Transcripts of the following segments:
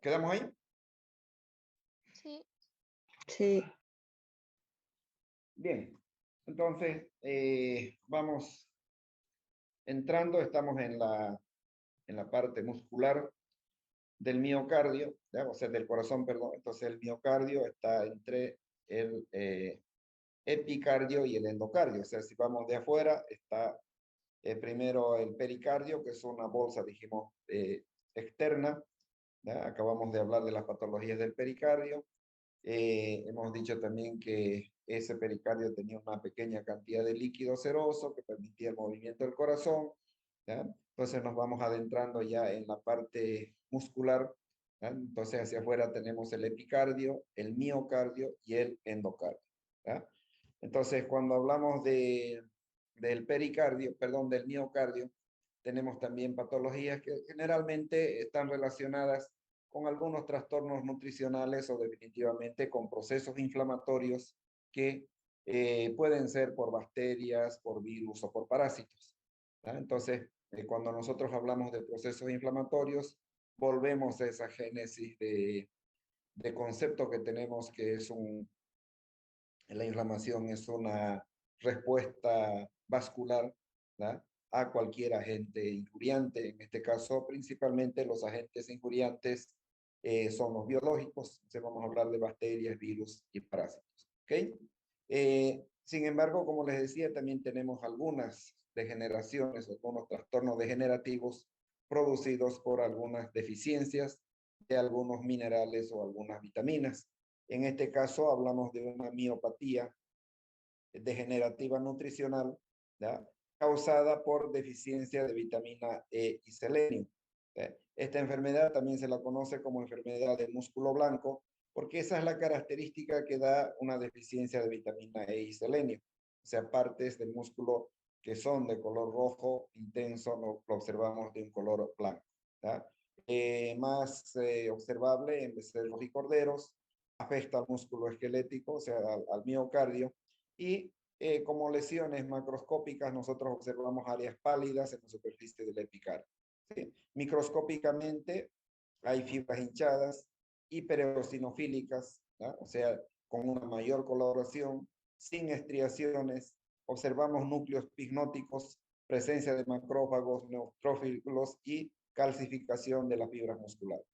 ¿Quedamos ahí? Sí. Sí. Bien, entonces vamos entrando, estamos en la parte muscular del miocardio, ¿ya? O sea, del corazón, perdón. Entonces el miocardio está entre el epicardio y el endocardio. O sea, si vamos de afuera, está primero el pericardio, que es una bolsa, dijimos, externa. ¿Ya? Acabamos de hablar de las patologías del pericardio. Hemos dicho también que ese pericardio tenía una pequeña cantidad de líquido seroso que permitía el movimiento del corazón. ¿Ya? Entonces nos vamos adentrando ya en la parte muscular. ¿Ya? Entonces hacia afuera tenemos el epicardio, el miocardio y el endocardio. ¿Ya? Entonces cuando hablamos del pericardio, perdón, del miocardio, tenemos también patologías que generalmente están relacionadas con algunos trastornos nutricionales o definitivamente con procesos inflamatorios que pueden ser por bacterias, por virus o por parásitos. ¿Ya? Entonces, cuando nosotros hablamos de procesos inflamatorios, volvemos a esa génesis de concepto que tenemos que es la inflamación es una respuesta vascular, ¿ya? A cualquier agente injuriante. En este caso, principalmente los agentes injuriantes son los biológicos. Entonces vamos a hablar de bacterias, virus y parásitos. ¿Okay? Sin embargo, como les decía, también tenemos algunas degeneraciones, algunos trastornos degenerativos producidos por algunas deficiencias de algunos minerales o algunas vitaminas. En este caso hablamos de una miopatía degenerativa nutricional, ¿ya? Causada por deficiencia de vitamina E y selenio. ¿Ya? Esta enfermedad también se la conoce como enfermedad de músculo blanco, porque esa es la característica que da una deficiencia de vitamina E y selenio. O sea, partes del músculo que son de color rojo intenso, lo observamos de un color blanco. ¿Ya? Más observable en becerros y corderos, afecta al músculo esquelético, o sea, al miocardio, y como lesiones macroscópicas nosotros observamos áreas pálidas en la superficie del epicardio. ¿Sí? Microscópicamente hay fibras hinchadas, hipereosinofílicas, ¿ya? O sea, con una mayor coloración, sin estriaciones, observamos núcleos pignóticos, presencia de macrófagos, neutrófilos y calcificación de las fibras musculares.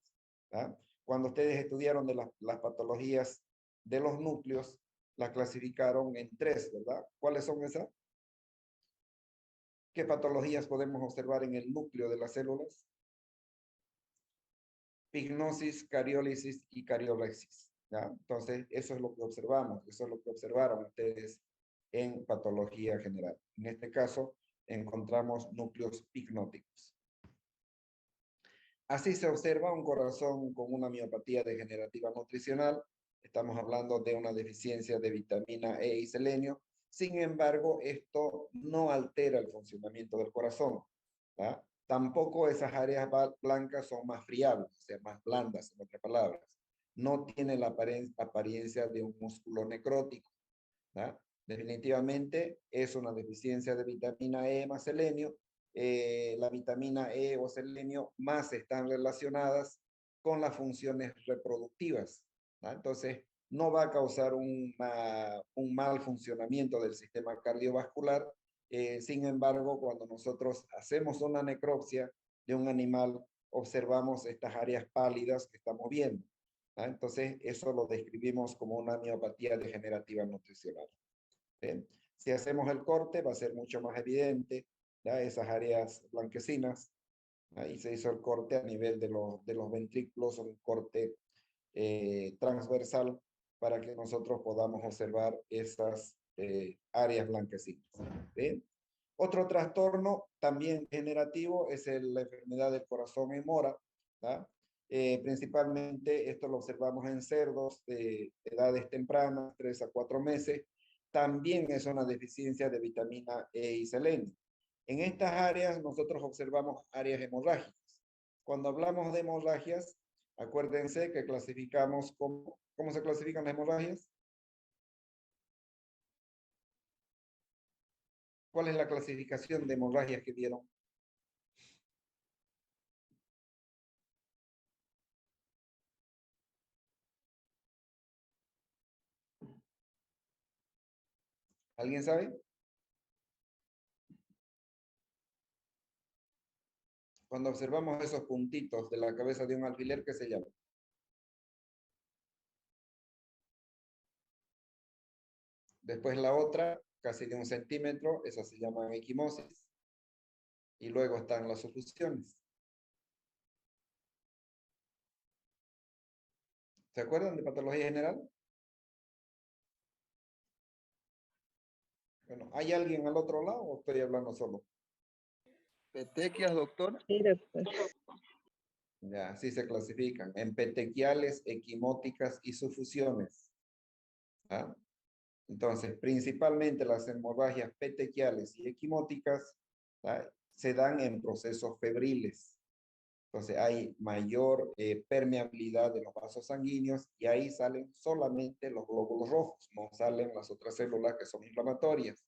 ¿Ya? Cuando ustedes estudiaron de las patologías de los núcleos, las clasificaron en 3, ¿verdad? ¿Cuáles son esas? ¿Qué patologías podemos observar en el núcleo de las células? Pignosis, cariólisis y cariolexis. ¿Ya? Entonces, eso es lo que observamos, eso es lo que observaron ustedes en patología general. En este caso, encontramos núcleos pignóticos. Así se observa un corazón con una miopatía degenerativa nutricional. Estamos hablando de una deficiencia de vitamina E y selenio. Sin embargo, esto no altera el funcionamiento del corazón. ¿Ya? Tampoco esas áreas blancas son más friables, o sea, más blandas, en otras palabras. No tiene la apariencia de un músculo necrótico. ¿Ya? Definitivamente es una deficiencia de vitamina E más selenio. La vitamina E o selenio más están relacionadas con las funciones reproductivas. ¿Ya? Entonces, no va a causar un mal funcionamiento del sistema cardiovascular. Sin embargo, cuando nosotros hacemos una necropsia de un animal, observamos estas áreas pálidas que estamos viendo. ¿Ya? Entonces, eso lo describimos como una miopatía degenerativa nutricional. ¿Sí? Si hacemos el corte, va a ser mucho más evidente, ¿ya? Esas áreas blanquecinas. Ahí se hizo el corte a nivel de los ventrículos, un corte transversal para que nosotros podamos observar esas áreas blanquecinas. ¿Sí? Otro trastorno también generativo es la enfermedad del corazón en mora. ¿Ya? Principalmente esto lo observamos en cerdos de edades tempranas, 3 a 4 meses. También es una deficiencia de vitamina E y selenio. En estas áreas nosotros observamos áreas hemorrágicas. Cuando hablamos de hemorragias, acuérdense que clasificamos ¿cómo se clasifican las hemorragias? ¿Cuál es la clasificación de hemorragias que dieron? ¿Alguien sabe? Cuando observamos esos puntitos de la cabeza de un alfiler, ¿qué se llama? Después la otra, casi de 1 centímetro, esas se llaman equimosis. Y luego están las sufusiones. ¿Se acuerdan de patología general? Bueno, ¿hay alguien al otro lado o estoy hablando solo? Petequias, doctor. Sí, doctor. Ya, así se clasifican en petequiales, equimóticas y sufusiones. ¿Ah? Entonces, principalmente las hemorragias petequiales y equimóticas, ¿ah?, se dan en procesos febriles. Entonces, hay mayor permeabilidad de los vasos sanguíneos y ahí salen solamente los glóbulos rojos, no salen las otras células que son inflamatorias.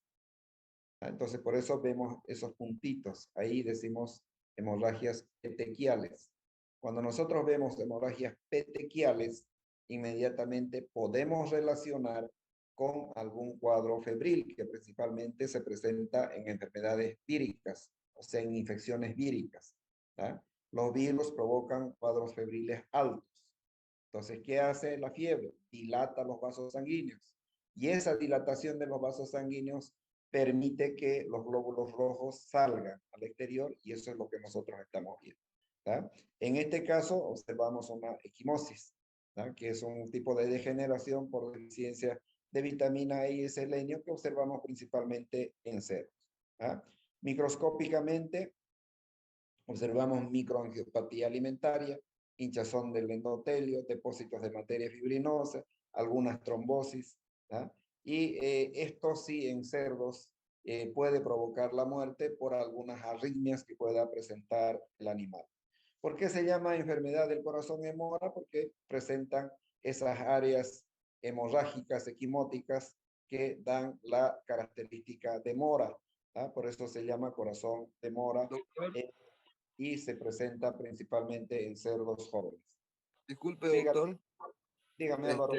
¿Ah? Entonces, por eso vemos esos puntitos. Ahí decimos hemorragias petequiales. Cuando nosotros vemos hemorragias petequiales, inmediatamente podemos relacionar con algún cuadro febril, que principalmente se presenta en enfermedades víricas, o sea, en infecciones víricas. ¿Ah? Los virus provocan cuadros febriles altos. Entonces, ¿qué hace la fiebre? Dilata los vasos sanguíneos. Y esa dilatación de los vasos sanguíneos permite que los glóbulos rojos salgan al exterior y eso es lo que nosotros estamos viendo. ¿Tá? En este caso, observamos una equimosis, ¿tá?, que es un tipo de degeneración por deficiencia de vitamina E y selenio que observamos principalmente en cerdos. ¿Tá? Microscópicamente, observamos microangiopatía alimentaria, hinchazón del endotelio, depósitos de materia fibrinosa, algunas trombosis. ¿Ah? Y esto sí en cerdos puede provocar la muerte por algunas arritmias que pueda presentar el animal. ¿Por qué se llama enfermedad del corazón hemora? Porque presentan esas áreas hemorrágicas, equimóticas, que dan la característica de mora. ¿Ah? Por eso se llama corazón de mora. Doctor, Y se presenta principalmente en cerdos jóvenes. disculpe, Dígame, doctor. dígame Álvaro.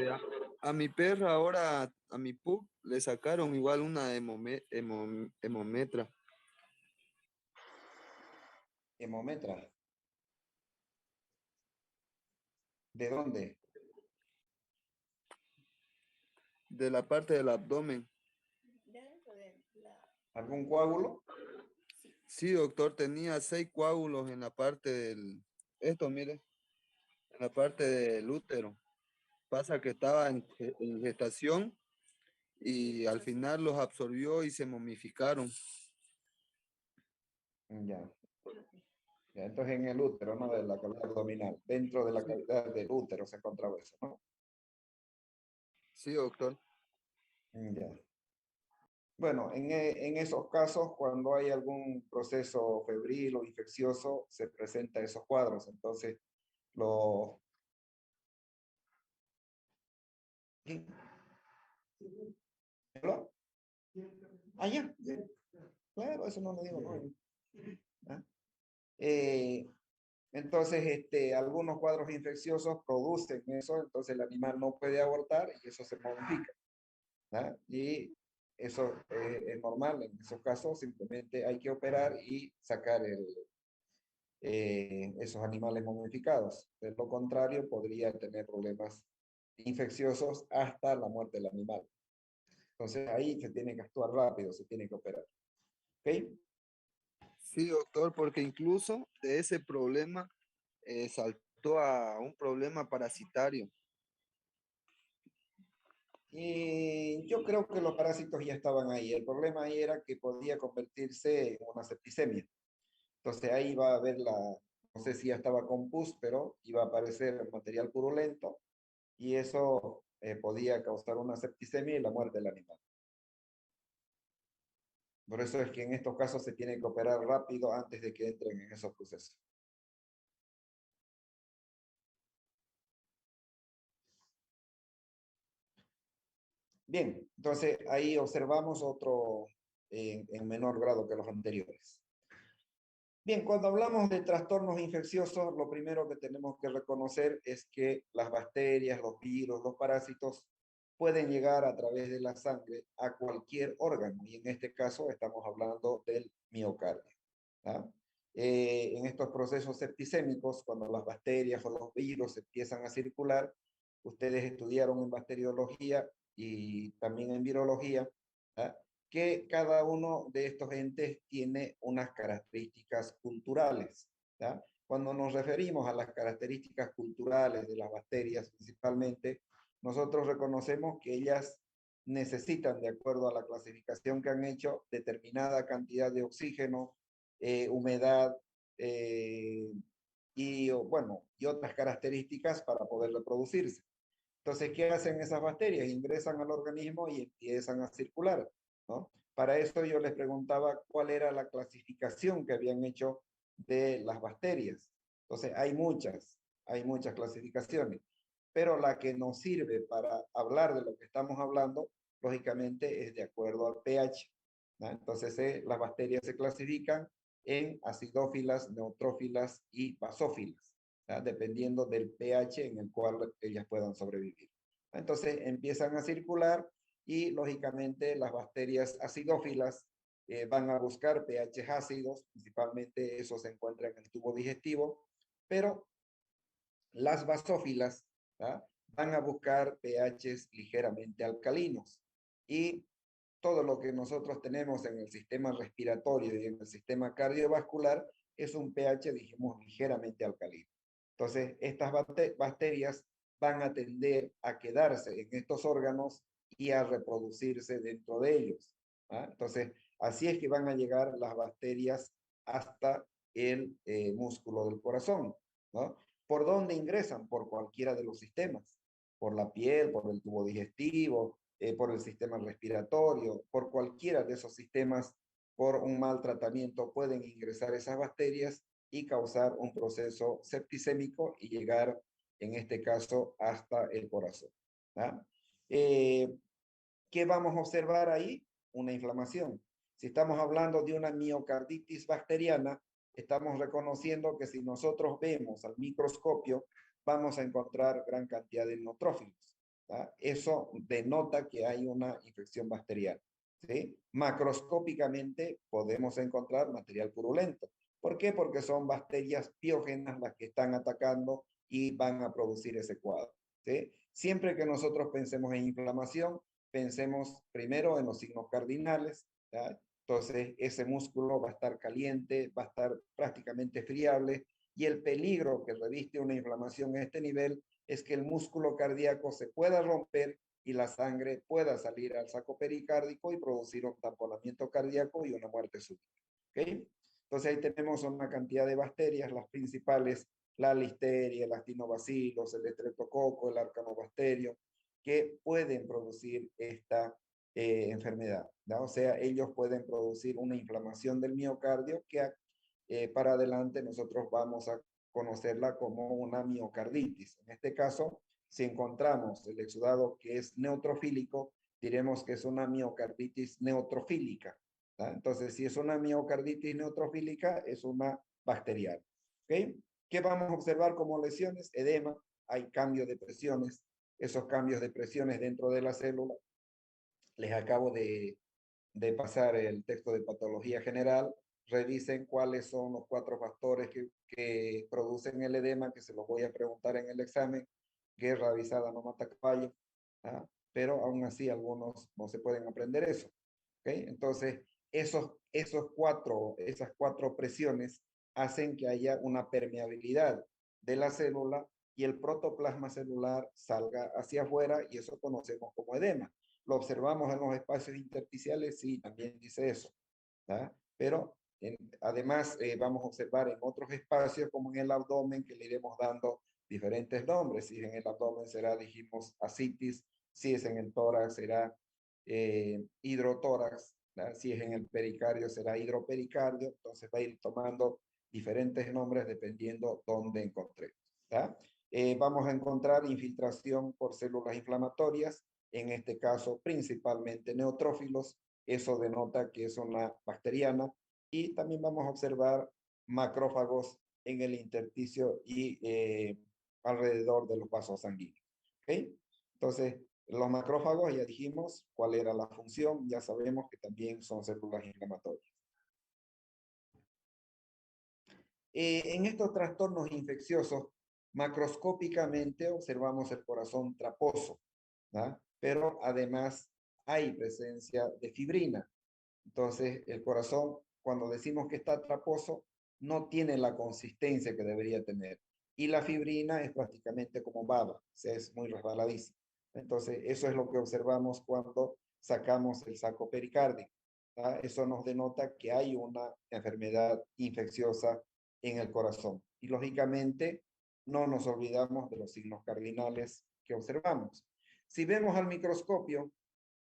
A mi perra ahora, a mi pug, le sacaron igual una hemometra Hemometra. ¿De dónde? de la parte del abdomen. ¿Algún coágulo? Sí, doctor, tenía 6 coágulos en la parte esto, mire, en la parte del útero. Pasa que estaba en gestación y al final los absorbió y se momificaron. Ya. Ya, entonces en el útero, no de la cavidad abdominal. Dentro de la cavidad del útero se encontraba eso, ¿no? Sí, doctor. Ya. Bueno, en esos casos, cuando hay algún proceso febril o infeccioso, se presenta esos cuadros. Entonces, lo... ¿Sí? ¿Hello? Ah, ya. Claro, eso no lo digo, no. ¿Ah? Entonces, algunos cuadros infecciosos producen eso, entonces el animal no puede abortar y eso se modifica. ¿Ah? Y eso es normal en esos casos, simplemente hay que operar y sacar esos animales momificados. De lo contrario, podría tener problemas infecciosos hasta la muerte del animal. Entonces ahí se tiene que actuar rápido, se tiene que operar. ¿Ok? Sí, doctor, porque incluso de ese problema saltó a un problema parasitario. Y yo creo que los parásitos ya estaban ahí. El problema ahí era que podía convertirse en una septicemia. Entonces ahí va a haber no sé si ya estaba con pus, pero iba a aparecer material purulento y eso podía causar una septicemia y la muerte del animal. Por eso es que en estos casos se tiene que operar rápido antes de que entren en esos procesos. Bien, entonces ahí observamos otro en menor grado que los anteriores. Bien, cuando hablamos de trastornos infecciosos, lo primero que tenemos que reconocer es que las bacterias, los virus, los parásitos pueden llegar a través de la sangre a cualquier órgano, y en este caso estamos hablando del miocardio. ¿Ah? En estos procesos septicémicos, cuando las bacterias o los virus empiezan a circular, ustedes estudiaron en bacteriología y también en virología, ¿ah? Que cada uno de estos entes tiene unas características culturales. ¿Ah? Cuando nos referimos a las características culturales de las bacterias principalmente, nosotros reconocemos que ellas necesitan, de acuerdo a la clasificación que han hecho, determinada cantidad de oxígeno, humedad bueno, y otras características para poder reproducirse. Entonces, ¿qué hacen esas bacterias? Ingresan al organismo y empiezan a circular, ¿no? Para eso yo les preguntaba cuál era la clasificación que habían hecho de las bacterias. Entonces, hay muchas clasificaciones, pero la que nos sirve para hablar de lo que estamos hablando, lógicamente, es de acuerdo al pH, ¿no? Entonces, las bacterias se clasifican en acidófilas, neutrófilas y basófilas, ¿no? Dependiendo del pH en el cual ellas puedan sobrevivir. Entonces, empiezan a circular y, lógicamente, las bacterias acidófilas van a buscar pH ácidos, principalmente eso se encuentra en el tubo digestivo, pero las basófilas, ¿ah? Van a buscar pHs ligeramente alcalinos, y todo lo que nosotros tenemos en el sistema respiratorio y en el sistema cardiovascular es un pH, dijimos, ligeramente alcalino. Entonces, estas bacterias van a tender a quedarse en estos órganos y a reproducirse dentro de ellos. ¿Ah? Entonces, así es que van a llegar las bacterias hasta el músculo del corazón, ¿no? ¿Por dónde ingresan? Por cualquiera de los sistemas, por la piel, por el tubo digestivo, por el sistema respiratorio, por cualquiera de esos sistemas. Por un mal tratamiento pueden ingresar esas bacterias y causar un proceso septicémico y llegar, en este caso, hasta el corazón. ¿Ah? ¿Qué vamos a observar ahí? Una inflamación. Si estamos hablando de una miocarditis bacteriana, estamos reconociendo que si nosotros vemos al microscopio, vamos a encontrar gran cantidad de neutrófilos. ¿Ah? Eso denota que hay una infección bacteriana. ¿Sí? Macroscópicamente podemos encontrar material purulento. ¿Por qué? Porque son bacterias piógenas las que están atacando y van a producir ese cuadro. ¿Sí? Siempre que nosotros pensemos en inflamación, pensemos primero en los signos cardinales, ¿ya? Entonces ese músculo va a estar caliente, va a estar prácticamente friable, y el peligro que reviste una inflamación a este nivel es que el músculo cardíaco se pueda romper y la sangre pueda salir al saco pericárdico y producir un tamponamiento cardíaco y una muerte súbita. ¿Okay? Entonces ahí tenemos una cantidad de bacterias, las principales, la listeria, el actinobacillus, el estreptococo, el arcanobacterium, que pueden producir esta enfermedad, ¿no? O sea, ellos pueden producir una inflamación del miocardio que para adelante nosotros vamos a conocerla como una miocarditis. En este caso, si encontramos el exudado que es neutrofílico, diremos que es una miocarditis neutrofílica. ¿Ah? Entonces, si es una miocarditis neutrofílica, es una bacteriana. ¿Okay? ¿Qué vamos a observar como lesiones? Edema, hay cambio de presiones, esos cambios de presiones dentro de la célula. Les acabo de pasar el texto de patología general. Revisen cuáles son los 4 factores que producen el edema, que se los voy a preguntar en el examen. Guerra avisada no mata caballo, ¿ah? Pero aún así algunos no se pueden aprender eso. ¿Okay? Entonces, esas 4 presiones hacen que haya una permeabilidad de la célula y el protoplasma celular salga hacia afuera, y eso conocemos como edema. Lo observamos en los espacios intersticiales, sí, también dice eso. ¿Ah? Pero además vamos a observar en otros espacios como en el abdomen, que le iremos dando diferentes nombres. Si en el abdomen será, dijimos, ascitis; si es en el tórax será hidrotórax; ¿verdad? Si es en el pericardio será hidropericardio. Entonces va a ir tomando diferentes nombres dependiendo dónde encontremos. Vamos a encontrar infiltración por células inflamatorias, en este caso principalmente neutrófilos. Eso denota que es una bacteriana, y también vamos a observar macrófagos en el intersticio y alrededor de los vasos sanguíneos. ¿Okay? Entonces, Los macrófagos, ya dijimos cuál era la función, ya sabemos que también son células inflamatorias. En estos trastornos infecciosos, macroscópicamente observamos el corazón traposo, ¿verdad? Pero además hay presencia de fibrina. Entonces, el corazón, cuando decimos que está traposo, no tiene la consistencia que debería tener. Y la fibrina es prácticamente como baba, o sea, es muy resbaladiza. Entonces, eso es lo que observamos cuando sacamos el saco pericárdico. ¿Ah? Eso nos denota que hay una enfermedad infecciosa en el corazón. Y lógicamente, no nos olvidamos de los signos cardinales que observamos. Si vemos al microscopio,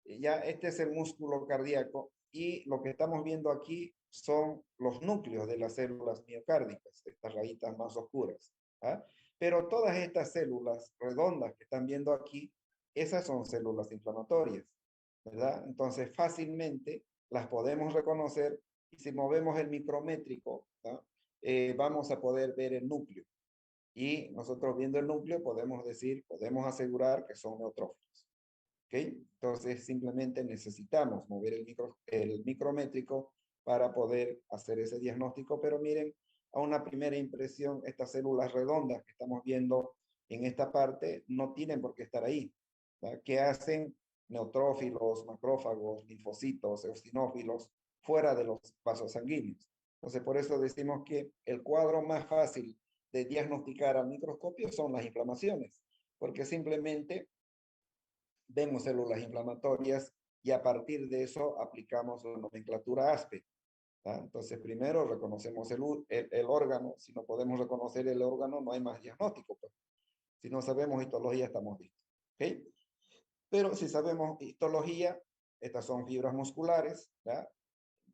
ya este es el músculo cardíaco y lo que estamos viendo aquí son los núcleos de las células miocárdicas, estas rayitas más oscuras. ¿Ah? Pero todas estas células redondas que están viendo aquí, esas son células inflamatorias, ¿verdad? Entonces fácilmente las podemos reconocer y si movemos el micrométrico, vamos a poder ver el núcleo. Y nosotros viendo el núcleo podemos decir, podemos asegurar que son neutrófilos. ¿Ok? Entonces simplemente necesitamos mover el micrométrico para poder hacer ese diagnóstico, pero miren, a una primera impresión, estas células redondas que estamos viendo en esta parte no tienen por qué estar ahí. ¿Verdad? ¿Qué hacen neutrófilos, macrófagos, linfocitos, eosinófilos fuera de los vasos sanguíneos? Entonces, por eso decimos que el cuadro más fácil de diagnosticar al microscopio son las inflamaciones, porque simplemente vemos células inflamatorias y a partir de eso aplicamos la nomenclatura ASPE. ¿Ah? Entonces, primero reconocemos el órgano. Si no podemos reconocer el órgano, no hay más diagnóstico. Pues. Si no sabemos histología, estamos listos. ¿Okay? Pero si sabemos histología, estas son fibras musculares.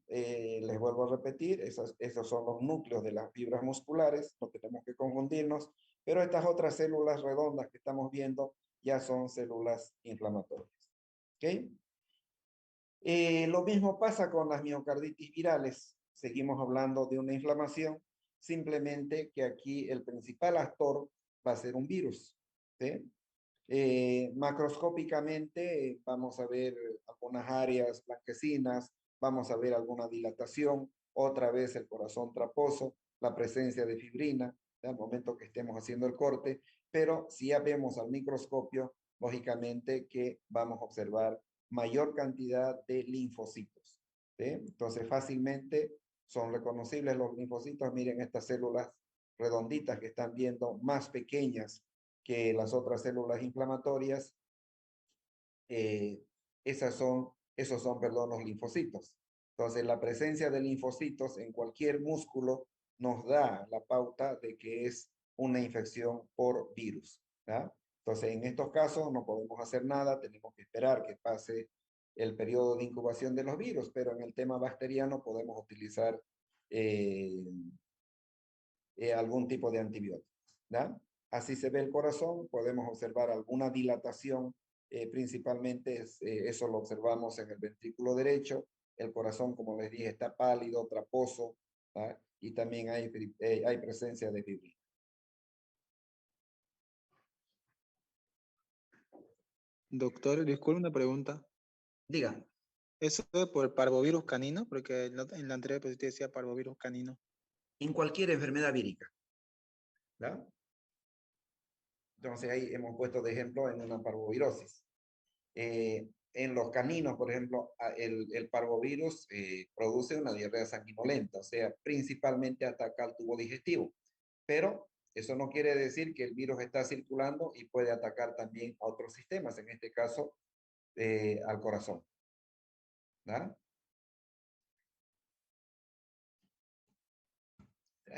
Les vuelvo a repetir, esos son los núcleos de las fibras musculares, no tenemos que confundirnos, pero estas otras células redondas que estamos viendo ya son células inflamatorias. ¿Ok? Lo mismo pasa con las miocarditis virales. Seguimos hablando de una inflamación, simplemente que aquí el principal actor va a ser un virus. ¿Sí? Macroscópicamente vamos a ver algunas áreas blanquecinas, vamos a ver alguna dilatación, otra vez el corazón traposo, la presencia de fibrina, al momento que estemos haciendo el corte, pero si ya vemos al microscopio, lógicamente que vamos a observar mayor cantidad de linfocitos. ¿Sí? Entonces fácilmente son reconocibles los linfocitos. Miren estas células redonditas que están viendo, más pequeñas que las otras células inflamatorias. Esos son, perdón, los linfocitos. Entonces la presencia de linfocitos en cualquier músculo nos da la pauta de que es una infección por virus. ¿Ya? Entonces, en estos casos no podemos hacer nada, tenemos que esperar que pase el periodo de incubación de los virus, pero en el tema bacteriano podemos utilizar algún tipo de antibióticos. ¿Ya? Así se ve el corazón, podemos observar alguna dilatación, principalmente eso lo observamos en el ventrículo derecho, el corazón, como les dije, está pálido, traposo, ¿ya? Y también hay presencia de fibrina. Doctor, disculpe una pregunta. Diga. ¿Eso es por el parvovirus canino? Porque en la anterior pues, usted decía parvovirus canino. En cualquier enfermedad vírica. ¿Ya? Entonces ahí hemos puesto de ejemplo en una parvovirosis. En los caninos, por ejemplo, el parvovirus produce una diarrea sanguinolenta, o sea, principalmente ataca al tubo digestivo. Pero eso no quiere decir que el virus está circulando y puede atacar también a otros sistemas, en este caso al corazón. ¿Da?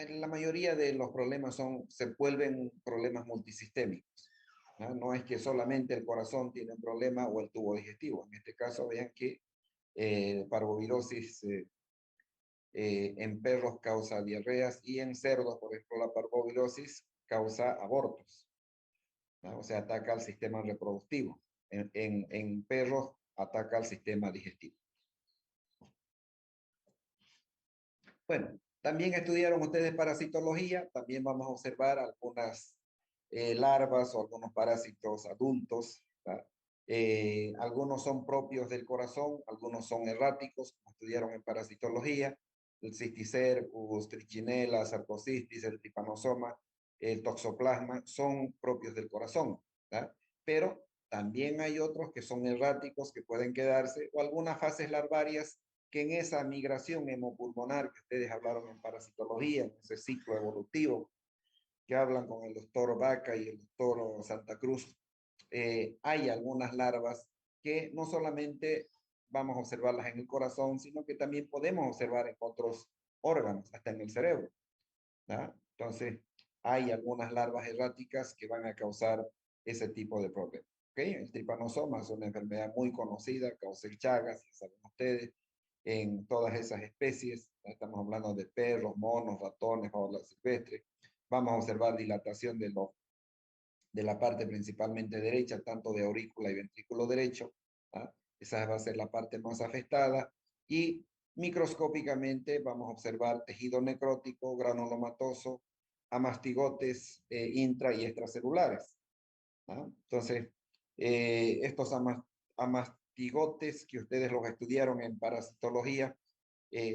La mayoría de los problemas se vuelven problemas multisistémicos. No es que solamente el corazón tiene un problema o el tubo digestivo. En este caso, vean que parvovirosis en perros causa diarreas y en cerdos, por ejemplo, la parvovirosis causa abortos. ¿No? O sea, ataca al sistema reproductivo. En perros ataca al sistema digestivo. Bueno, también estudiaron ustedes parasitología. También vamos a observar algunas larvas o algunos parásitos adultos. ¿Verdad? Algunos son propios del corazón, algunos son erráticos, como estudiaron en parasitología, el cisticercus, trichinella, sarcocistis, el tripanosoma, el toxoplasma, son propios del corazón, ¿verdad? Pero también hay otros que son erráticos, que pueden quedarse, o algunas fases larvarias que en esa migración hemopulmonar que ustedes hablaron en parasitología, en ese ciclo evolutivo, que hablan con el doctor Vaca y el doctor Santa Cruz, hay algunas larvas que no solamente vamos a observarlas en el corazón, sino que también podemos observar en otros órganos, hasta en el cerebro, ¿verdad? Entonces, hay algunas larvas erráticas que van a causar ese tipo de problemas. ¿Okay? El tripanosoma es una enfermedad muy conocida, causa el Chagas, ya saben ustedes, en todas esas especies. Estamos hablando de perros, monos, ratones, olas silvestres. Vamos a observar dilatación de la parte principalmente derecha, tanto de aurícula y ventrículo derecho. ¿Ah? Esa va a ser la parte más afectada. Y microscópicamente vamos a observar tejido necrótico, granulomatoso, amastigotes intra y extracelulares. ¿Ah? Entonces, estos amastigotes que ustedes los estudiaron en parasitología,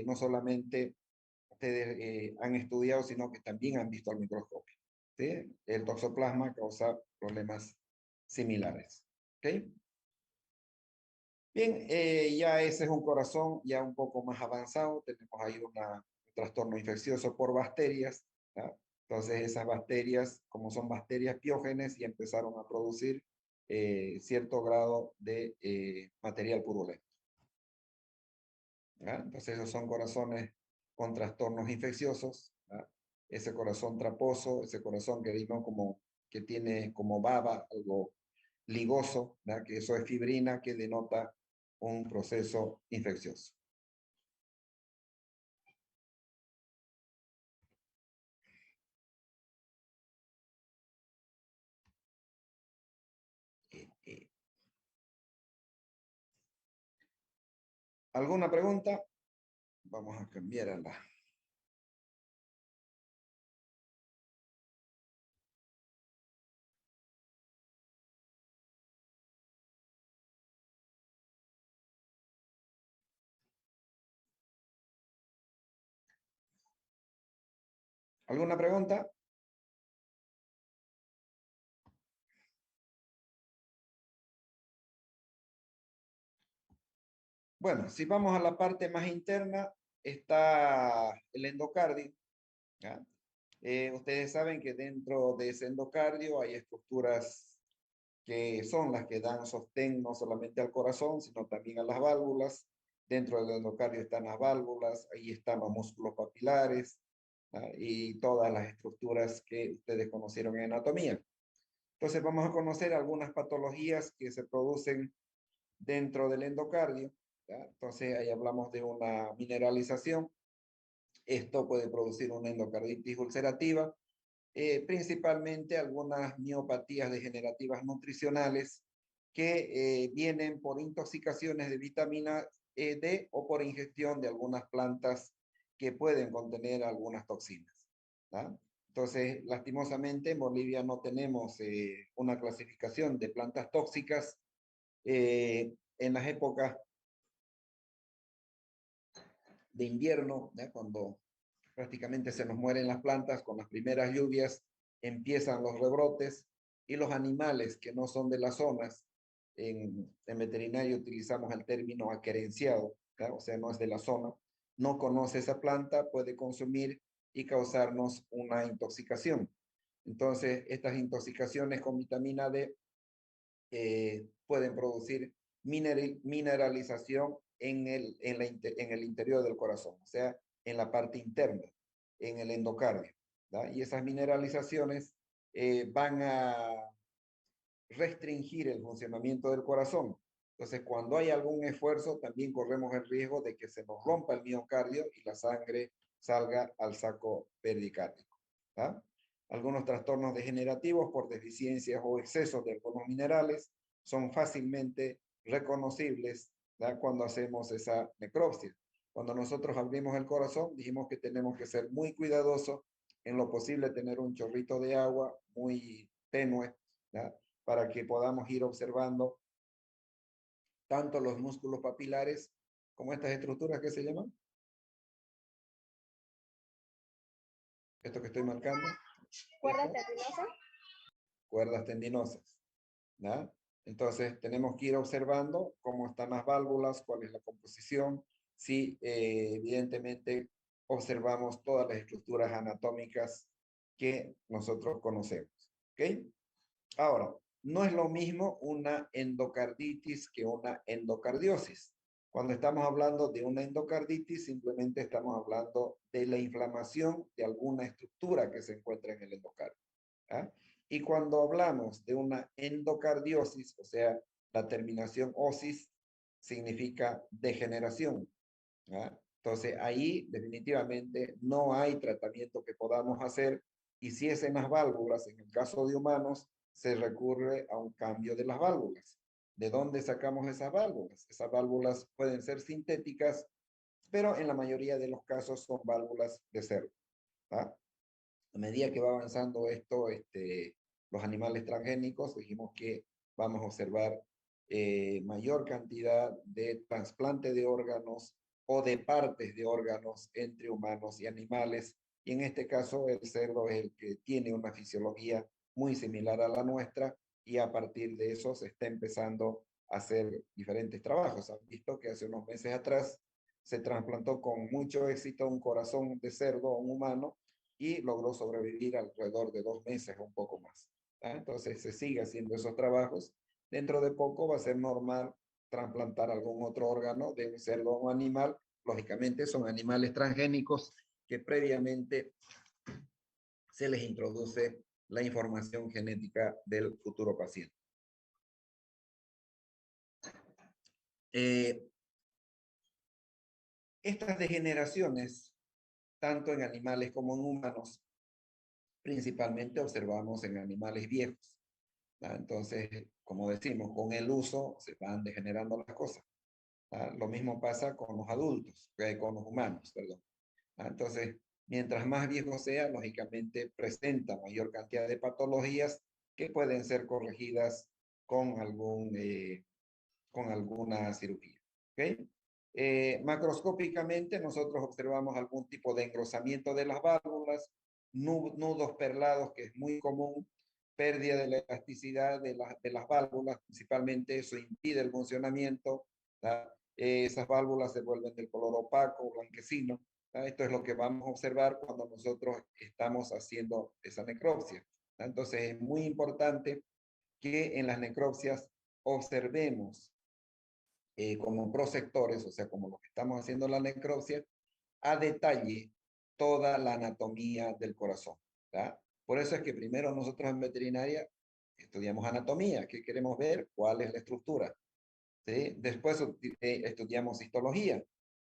no solamente ustedes han estudiado, sino que también han visto al microscopio. ¿Sí? El toxoplasma causa problemas similares. ¿Ok? Bien, ya ese es un corazón ya un poco más avanzado. Tenemos ahí un trastorno infeccioso por bacterias. ¿Ya? Entonces esas bacterias, como son bacterias piógenes, y empezaron a producir cierto grado de material purulento. ¿Ya? Entonces esos son corazones con trastornos infecciosos. ¿Ya? Ese corazón traposo, ese corazón que vimos como que tiene como baba, algo ligoso, ¿ya? Que eso es fibrina que denota un proceso infeccioso. ¿Alguna pregunta? Vamos a cambiar a la... ¿Alguna pregunta? Bueno, si vamos a la parte más interna, está el endocardio. ¿Ya? Ustedes saben que dentro de ese endocardio hay estructuras que son las que dan sostén no solamente al corazón, sino también a las válvulas. Dentro del endocardio están las válvulas, ahí están los músculos papilares, ¿ah? Y todas las estructuras que ustedes conocieron en anatomía. Entonces vamos a conocer algunas patologías que se producen dentro del endocardio. ¿Ya? Entonces ahí hablamos de una mineralización. Esto puede producir una endocarditis ulcerativa, principalmente algunas miopatías degenerativas nutricionales que vienen por intoxicaciones de vitamina D o por ingestión de algunas plantas que pueden contener algunas toxinas. ¿Ya? Entonces, lastimosamente, en Bolivia no tenemos una clasificación de plantas tóxicas. En las épocas de invierno, ¿ya? Cuando prácticamente se nos mueren las plantas, con las primeras lluvias empiezan los rebrotes, y los animales que no son de las zonas, en veterinario utilizamos el término aquerenciado, ¿ya? O sea, no es de la zona, no conoce esa planta, puede consumir y causarnos una intoxicación. Entonces, estas intoxicaciones con vitamina D pueden producir mineralización en el interior del corazón, o sea, en la parte interna, en el endocardio. ¿Da? Y esas mineralizaciones van a restringir el funcionamiento del corazón. Entonces, cuando hay algún esfuerzo, también corremos el riesgo de que se nos rompa el miocardio y la sangre salga al saco pericárdico. ¿Da? Algunos trastornos degenerativos por deficiencias o excesos de algunos minerales son fácilmente reconocibles, ¿da? Cuando hacemos esa necropsia. Cuando nosotros abrimos el corazón, dijimos que tenemos que ser muy cuidadosos, en lo posible tener un chorrito de agua muy tenue, ¿da? Para que podamos ir observando tanto los músculos papilares como estas estructuras que se llaman. Esto que estoy marcando. ¿Cuerdas Esto, tendinosas? cuerdas tendinosas. ¿Ya? Entonces tenemos que ir observando cómo están las válvulas, cuál es la composición, si evidentemente observamos todas las estructuras anatómicas que nosotros conocemos. ¿Ok? Ahora, no es lo mismo una endocarditis que una endocardiosis. Cuando estamos hablando de una endocarditis, simplemente estamos hablando de la inflamación de alguna estructura que se encuentra en el endocardio. ¿Ah? Y cuando hablamos de una endocardiosis, o sea, la terminación osis, significa degeneración. ¿Ah? Entonces, ahí definitivamente no hay tratamiento que podamos hacer, y si es en las válvulas, en el caso de humanos, se recurre a un cambio de las válvulas. ¿De dónde sacamos esas válvulas? Esas válvulas pueden ser sintéticas, pero en la mayoría de los casos son válvulas de cerdo. ¿Ah? A medida que va avanzando esto, los animales transgénicos, dijimos que vamos a observar mayor cantidad de trasplante de órganos o de partes de órganos entre humanos y animales. Y en este caso, el cerdo es el que tiene una fisiología muy similar a la nuestra, y a partir de eso se está empezando a hacer diferentes trabajos. Han visto que hace unos meses atrás se trasplantó con mucho éxito un corazón de cerdo a un humano, y logró sobrevivir alrededor de 2 meses o un poco más. ¿Ah? Entonces se sigue haciendo esos trabajos. Dentro de poco va a ser normal trasplantar algún otro órgano de un cerdo o un animal. Lógicamente son animales transgénicos que previamente se les introduce la información genética del futuro paciente. Estas degeneraciones, tanto en animales como en humanos, principalmente observamos en animales viejos. ¿Ah? Entonces, como decimos, con el uso se van degenerando las cosas. ¿Ah? Lo mismo pasa con los adultos, con los humanos, perdón. ¿Ah? Entonces, mientras más viejo sea, lógicamente presenta mayor cantidad de patologías que pueden ser corregidas con con alguna cirugía. ¿Okay? Macroscópicamente nosotros observamos algún tipo de engrosamiento de las válvulas, nudos perlados, que es muy común, pérdida de la elasticidad de las válvulas, principalmente eso impide el funcionamiento. Esas válvulas se vuelven del color opaco, blanquecino. Esto es lo que vamos a observar cuando nosotros estamos haciendo esa necropsia. Entonces es muy importante que en las necropsias observemos como prosectores, o sea, como lo que estamos haciendo la necropsia, a detalle toda la anatomía del corazón. ¿Tá? Por eso es que primero nosotros en veterinaria estudiamos anatomía, que queremos ver cuál es la estructura. ¿Sí? Después estudiamos histología,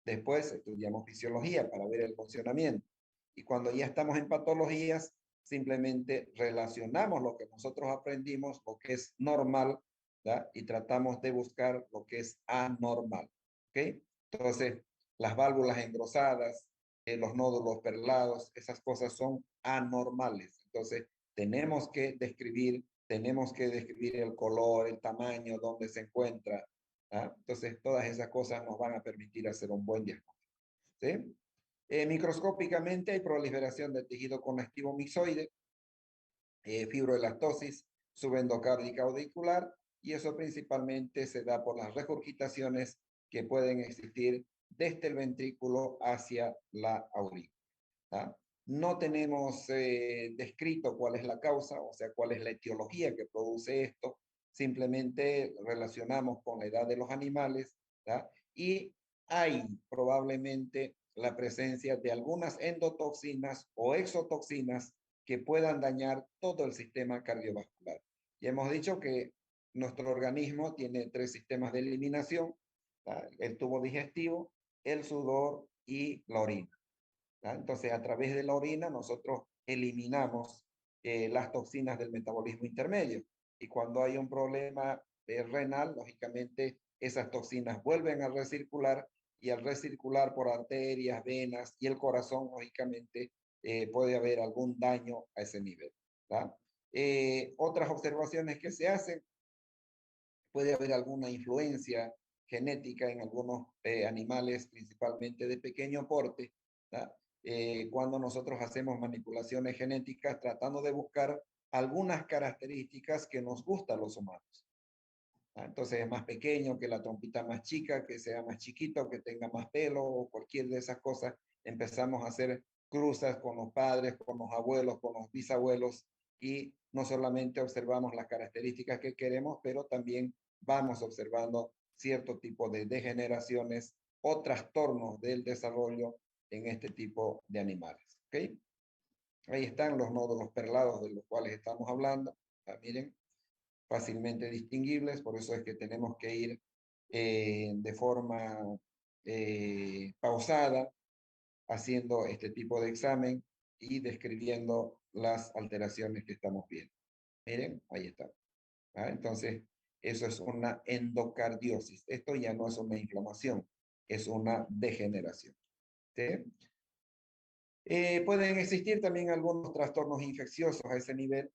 después estudiamos fisiología para ver el funcionamiento. Y cuando ya estamos en patologías, simplemente relacionamos lo que nosotros aprendimos, lo que es normal, ¿verdad? Y tratamos de buscar lo que es anormal. ¿Ok? Entonces, las válvulas engrosadas, los nódulos perlados, esas cosas son anormales. Entonces, tenemos que describir el color, el tamaño, dónde se encuentra. ¿Ah? Entonces, todas esas cosas nos van a permitir hacer un buen diagnóstico. ¿Sí? Microscópicamente hay proliferación del tejido conectivo mixoide, fibroelastosis subendocárdica auricular, y eso principalmente se da por las regurgitaciones que pueden existir desde el ventrículo hacia la aurícula. ¿Ah? No tenemos descrito cuál es la causa, o sea, cuál es la etiología que produce esto. Simplemente relacionamos con la edad de los animales, ¿tá? Y hay probablemente la presencia de algunas endotoxinas o exotoxinas que puedan dañar todo el sistema cardiovascular. Y hemos dicho que nuestro organismo tiene 3 sistemas de eliminación: ¿tá? El tubo digestivo, el sudor y la orina. ¿Ah? Entonces, a través de la orina nosotros eliminamos las toxinas del metabolismo intermedio. Y cuando hay un problema renal, lógicamente esas toxinas vuelven a recircular, y al recircular por arterias, venas y el corazón, lógicamente puede haber algún daño a ese nivel. ¿Tá? Otras observaciones que se hacen: puede haber alguna influencia genética en algunos animales, principalmente de pequeño porte, ¿tá? Cuando nosotros hacemos manipulaciones genéticas tratando de buscar algunas características que nos gustan a los humanos. Entonces es más pequeño, que la trompita más chica, que sea más chiquito, que tenga más pelo o cualquier de esas cosas. Empezamos a hacer cruzas con los padres, con los abuelos, con los bisabuelos y no solamente observamos las características que queremos, pero también vamos observando cierto tipo de degeneraciones o trastornos del desarrollo en este tipo de animales. ¿Okay? Ahí están los nódulos perlados de los cuales estamos hablando. Miren, fácilmente distinguibles, por eso es que tenemos que ir de forma pausada, haciendo este tipo de examen y describiendo las alteraciones que estamos viendo. Miren, ahí está. Entonces, eso es una endocardiosis. Esto ya no es una inflamación, es una degeneración. ¿Sí? Pueden existir también algunos trastornos infecciosos a ese nivel,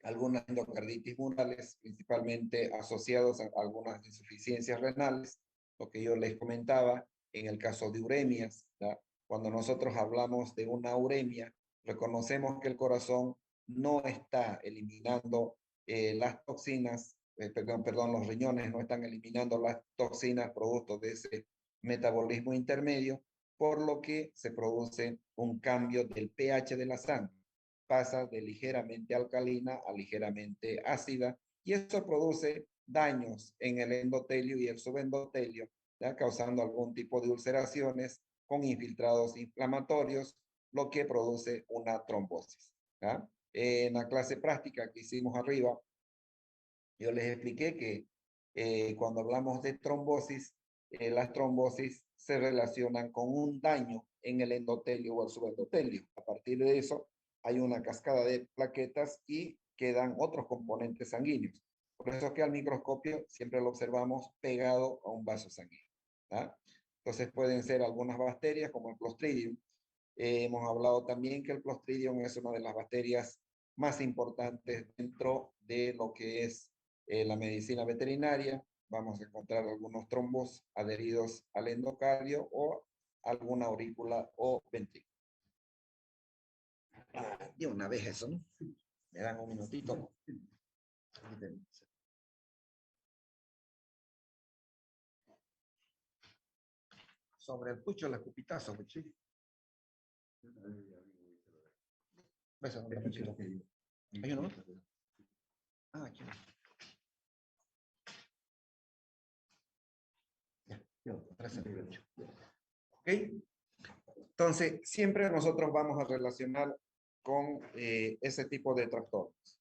algunas endocarditis murales, principalmente asociados a algunas insuficiencias renales, lo que yo les comentaba en el caso de uremias. ¿Ya? Cuando nosotros hablamos de una uremia, reconocemos que el corazón no está eliminando las toxinas, perdón, los riñones no están eliminando las toxinas producto de ese metabolismo intermedio, por lo que se produce un cambio del pH de la sangre. Pasa de ligeramente alcalina a ligeramente ácida y eso produce daños en el endotelio y el subendotelio, ¿ya? Causando algún tipo de ulceraciones con infiltrados inflamatorios, lo que produce una trombosis. ¿Ya? En la clase práctica que hicimos arriba, yo les expliqué que cuando hablamos de trombosis, las trombosis se relacionan con un daño en el endotelio o el subendotelio. A partir de eso, hay una cascada de plaquetas y quedan otros componentes sanguíneos. Por eso es que al microscopio siempre lo observamos pegado a un vaso sanguíneo. ¿Ah? Entonces pueden ser algunas bacterias como el Clostridium. Hemos hablado también que el Clostridium es una de las bacterias más importantes dentro de lo que es la medicina veterinaria. Vamos a encontrar algunos trombos adheridos al endocardio o alguna aurícula o ventrículo. De una vez eso, ¿no? Me dan un minutito. Sobre el pucho, el escupitazo, ¿sí? Beso, un ratito. ¿Hay uno? Ah, aquí. ¿Ok? Entonces, siempre nosotros vamos a relacionar con ese tipo de trastornos.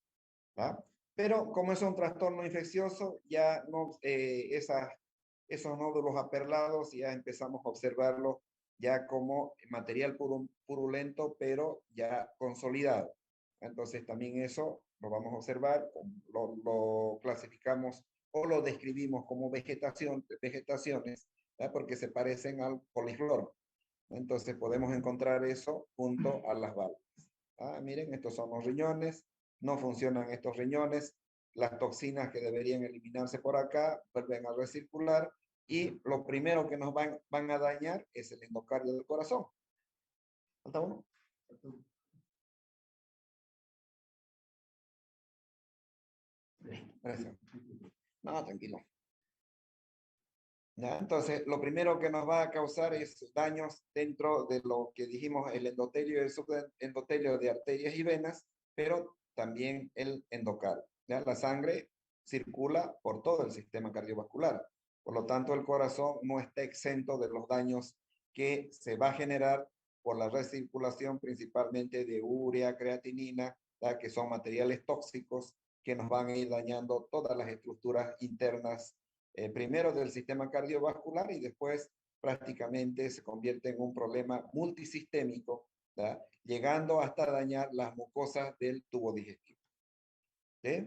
¿Va? Pero como es un trastorno infeccioso, ya no, esos nódulos aperlados ya empezamos a observarlo ya como material purulento, pero ya consolidado. Entonces también eso lo vamos a observar, lo clasificamos o lo describimos como vegetaciones, ¿verdad? Porque se parecen al coliflor. Entonces podemos encontrar eso junto a las válvulas. Miren, estos son los riñones, no funcionan estos riñones, las toxinas que deberían eliminarse por acá vuelven a recircular y lo primero que nos van a dañar es el endocardio del corazón. ¿Falta uno? Gracias. No, tranquilo. ¿Ya? Entonces, lo primero que nos va a causar es daños dentro de lo que dijimos, el endotelio y el subendotelio de arterias y venas, pero también el endocardio. ¿Ya? La sangre circula por todo el sistema cardiovascular. Por lo tanto, el corazón no está exento de los daños que se va a generar por la recirculación principalmente de urea, creatinina, ¿ya? Que son materiales tóxicos que nos van a ir dañando todas las estructuras internas primero del sistema cardiovascular y después prácticamente se convierte en un problema multisistémico, ¿verdad? Llegando hasta dañar las mucosas del tubo digestivo. ¿Sí?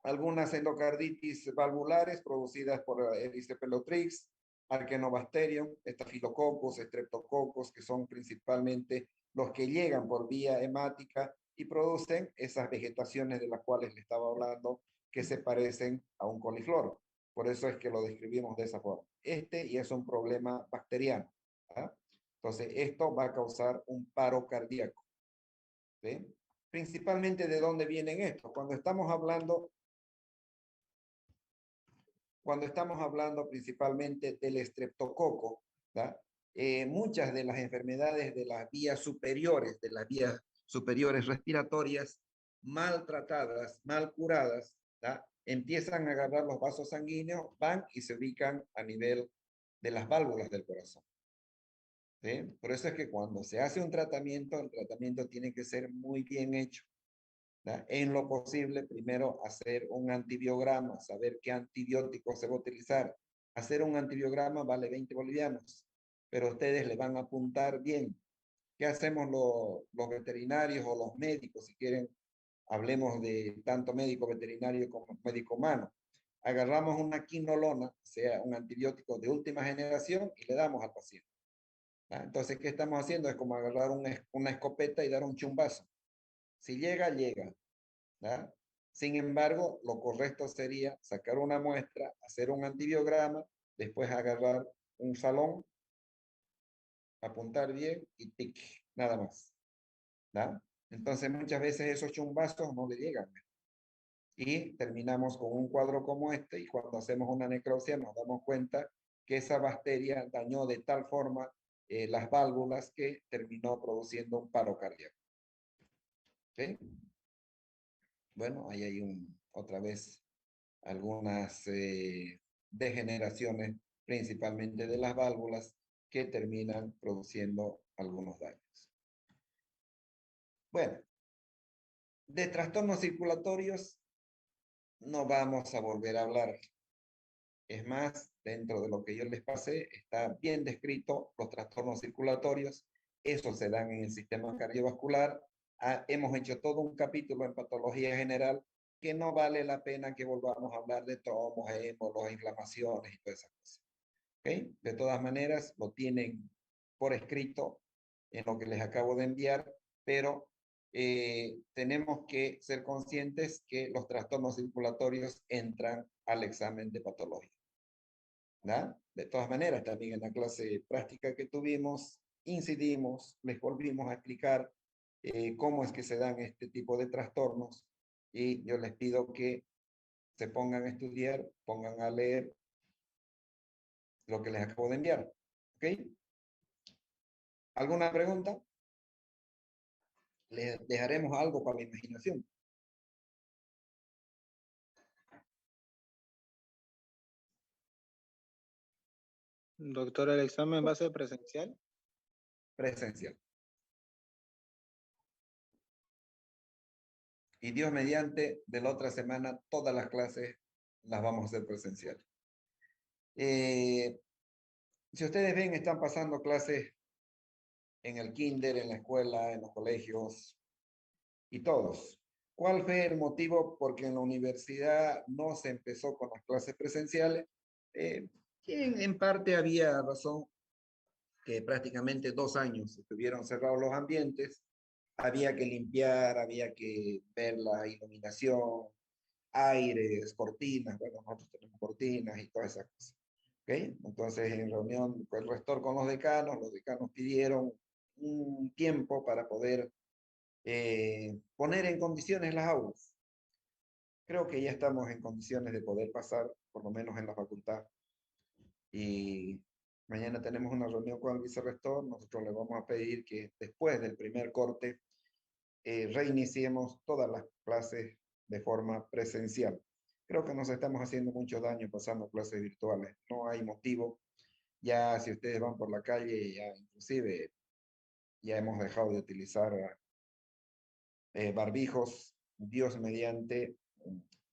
Algunas endocarditis valvulares producidas por Erythropelotrix, Archaeobacterium, Staphylococcus, Streptococcus, que son principalmente los que llegan por vía hemática y producen esas vegetaciones de las cuales le estaba hablando, que se parecen a un coliflor. Por eso es que lo describimos de esa forma. Este ya es un problema bacteriano. ¿Ah? Entonces, esto va a causar un paro cardíaco. ¿Sí? Principalmente, ¿de dónde vienen estos? Cuando estamos hablando principalmente del estreptococo, ¿verdad? Muchas de las enfermedades de las vías superiores respiratorias, maltratadas, mal curadas, ¿verdad? Empiezan a agarrar los vasos sanguíneos, van y se ubican a nivel de las válvulas del corazón. ¿Sí? Por eso es que cuando se hace un tratamiento, el tratamiento tiene que ser muy bien hecho. ¿Verdad? En lo posible, primero hacer un antibiograma, saber qué antibiótico se va a utilizar. Hacer un antibiograma vale 20 bolivianos, pero ustedes le van a apuntar bien. ¿Qué hacemos los veterinarios o los médicos? Si quieren, hablemos de tanto médico veterinario como médico humano. Agarramos una quinolona, sea un antibiótico de última generación, y le damos al paciente. ¿Verdad? Entonces, ¿qué estamos haciendo? Es como agarrar una escopeta y dar un chumbazo. Si llega, llega. ¿Verdad? Sin embargo, lo correcto sería sacar una muestra, hacer un antibiograma, después agarrar un salón, apuntar bien y tic, nada más. ¿Verdad? Entonces, muchas veces esos chumbazos no le llegan. Y terminamos con un cuadro como este, y cuando hacemos una necropsia nos damos cuenta que esa bacteria dañó de tal forma las válvulas que terminó produciendo un paro cardíaco. ¿Okay? Bueno, ahí hay otra vez algunas degeneraciones, principalmente de las válvulas, que terminan produciendo algunos daños. Bueno, de trastornos circulatorios no vamos a volver a hablar. Es más, dentro de lo que yo les pasé, está bien descrito los trastornos circulatorios. Esos se dan en el sistema cardiovascular. Hemos hecho todo un capítulo en patología general que no vale la pena que volvamos a hablar de tromos, émbolos, inflamaciones y todas esas cosas. ¿Okay? De todas maneras, lo tienen por escrito en lo que les acabo de enviar, pero tenemos que ser conscientes que los trastornos circulatorios entran al examen de patología. ¿verdad? De todas maneras, también en la clase práctica que tuvimos, incidimos, les volvimos a explicar cómo es que se dan este tipo de trastornos, y yo les pido que se pongan a estudiar, pongan a leer lo que les acabo de enviar. ¿Ok? ¿Alguna pregunta? Les dejaremos algo para la imaginación. Doctor, ¿el examen va a ser presencial? Presencial. Y Dios mediante, de la otra semana, todas las clases las vamos a hacer presencial. Si ustedes ven, están pasando clases en el kinder, en la escuela, en los colegios, y todos. ¿Cuál fue el motivo? Porque en la universidad no se empezó con las clases presenciales. En parte había razón, que prácticamente 2 años estuvieron cerrados los ambientes. Había que limpiar, había que ver la iluminación, aires, cortinas. Bueno, nosotros tenemos cortinas y todas esas cosas. ¿Okay? Entonces, en reunión con el rector, con los decanos pidieron un tiempo para poder poner en condiciones las aulas. Creo que ya estamos en condiciones de poder pasar, por lo menos en la facultad. Y mañana tenemos una reunión con el vicerrector. Nosotros le vamos a pedir que después del primer corte reiniciemos todas las clases de forma presencial. Creo que nos estamos haciendo mucho daño pasando clases virtuales. No hay motivo. Ya si ustedes van por la calle, ya inclusive ya hemos dejado de utilizar barbijos. Dios mediante,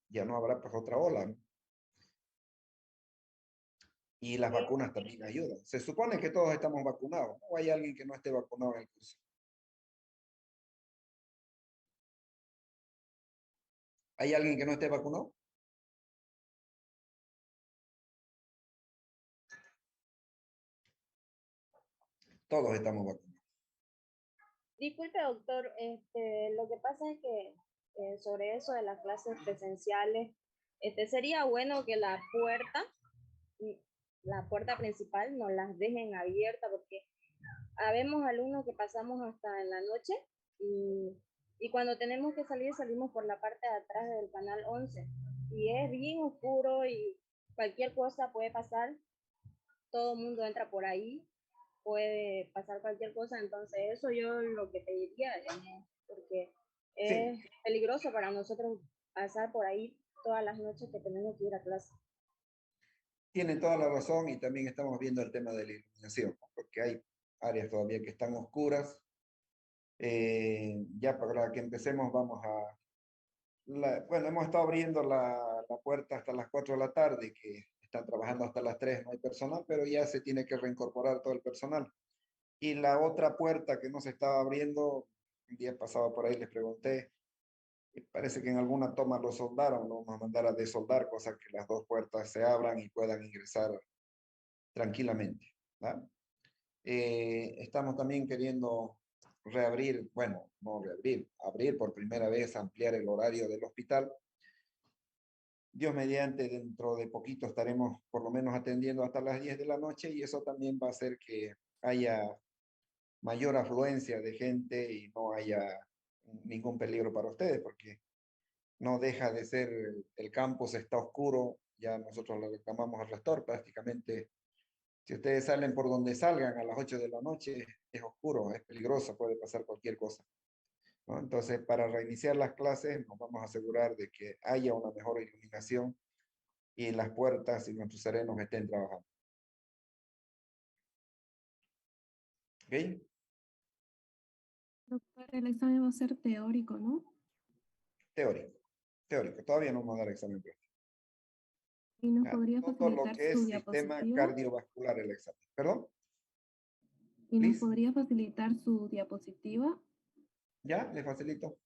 ya no habrá pues otra ola, ¿no? Y las vacunas también ayudan. Se supone que todos estamos vacunados. ¿No hay alguien que no esté vacunado en el curso? ¿Hay alguien que no esté vacunado? Todos estamos vacunados. Disculpe, doctor, lo que pasa es que sobre eso de las clases presenciales, Sería bueno que la puerta principal nos las dejen abierta porque habemos alumnos que pasamos hasta en la noche y cuando tenemos que salir salimos por la parte de atrás del canal 11 y es bien oscuro y cualquier cosa puede pasar, todo el mundo entra por ahí, puede pasar cualquier cosa, entonces eso yo lo que pediría, porque Sí, es peligroso para nosotros pasar por ahí todas las noches que tenemos que ir a clase. tiene toda la razón y también estamos viendo el tema de la iluminación, ¿no? Porque hay áreas todavía que están oscuras. Ya para que empecemos vamos a... bueno, hemos estado abriendo la puerta hasta las 4 de la tarde, que están trabajando hasta las 3, no hay personal, pero ya se tiene que reincorporar todo el personal. Y la otra puerta que no se estaba abriendo, el día pasado por ahí les pregunté, y parece que en alguna toma lo soldaron, lo vamos a mandar a desoldar, cosa que las dos puertas se abran y puedan ingresar tranquilamente, ¿va? Estamos también queriendo reabrir, bueno, no reabrir, abrir por primera vez, ampliar el horario del hospital. Dios mediante, dentro de poquito estaremos por lo menos atendiendo hasta las 10 de la noche y eso también va a hacer que haya mayor afluencia de gente y no haya ningún peligro para ustedes, porque no deja de ser, el campus está oscuro, ya nosotros lo reclamamos al rector, prácticamente, si ustedes salen por donde salgan a las 8 de la noche, es oscuro, es peligroso, puede pasar cualquier cosa, ¿no? Entonces, para reiniciar las clases, nos vamos a asegurar de que haya una mejor iluminación y las puertas y nuestros serenos estén trabajando. ¿Ok? Doctor, el examen va a ser teórico, ¿no? Teórico, teórico. Todavía no vamos a dar examen práctico. ¿Y nos ¿Ya? podría Todo lo facilitar que su es sistema diapositiva? cardiovascular el examen. ¿Perdón? ¿Y nos Please. podría facilitar su diapositiva? ¿Ya? Les facilito.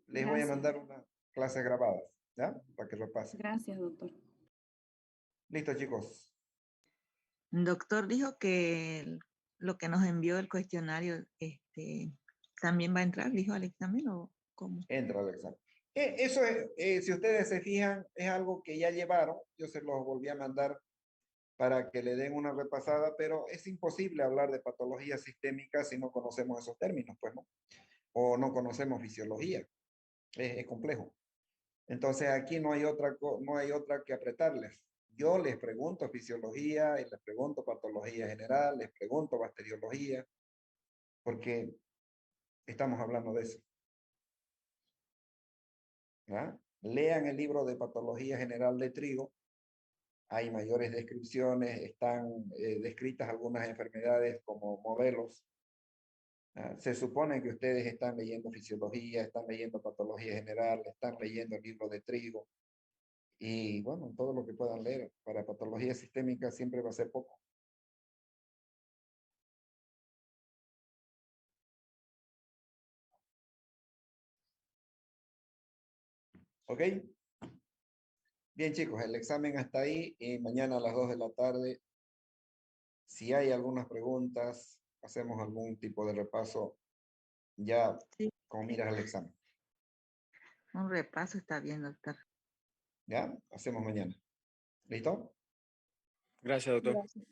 Les voy a Gracias. mandar unas clases grabadas, ¿ya? Para que repasen. Gracias, doctor. Listo, chicos. Doctor dijo que lo que nos envió el cuestionario, también va a entrar, dijo, al examen o cómo. Entra al examen. Eso es, si ustedes se fijan, es algo que ya llevaron. Yo se los volví a mandar para que le den una repasada, pero es imposible hablar de patología sistémica si no conocemos esos términos, pues, ¿no? O no conocemos fisiología. Es complejo. Entonces aquí no hay otra que apretarles. Yo les pregunto fisiología y les pregunto patología general, les pregunto bacteriología, porque estamos hablando de eso. ¿Ya? Lean el libro de patología general de trigo. Hay mayores descripciones, están descritas algunas enfermedades como modelos. ¿Ya? Se supone que ustedes están leyendo fisiología, están leyendo patología general, están leyendo el libro de trigo. Y bueno, todo lo que puedan leer para patología sistémica siempre va a ser poco. ¿Ok? Bien, chicos, el examen está ahí y mañana a las 2 de la tarde, si hay algunas preguntas, hacemos algún tipo de repaso ya Sí, con miras al examen. un repaso está bien, doctor. ¿Ya? Hacemos mañana. ¿Listo? Gracias, doctor. Gracias.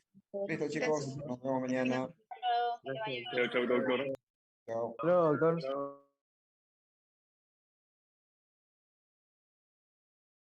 Listo, chicos. Nos vemos mañana. Hasta luego, que le vaya bien. Chao, chao, doctor. Chao. Hola, doctor.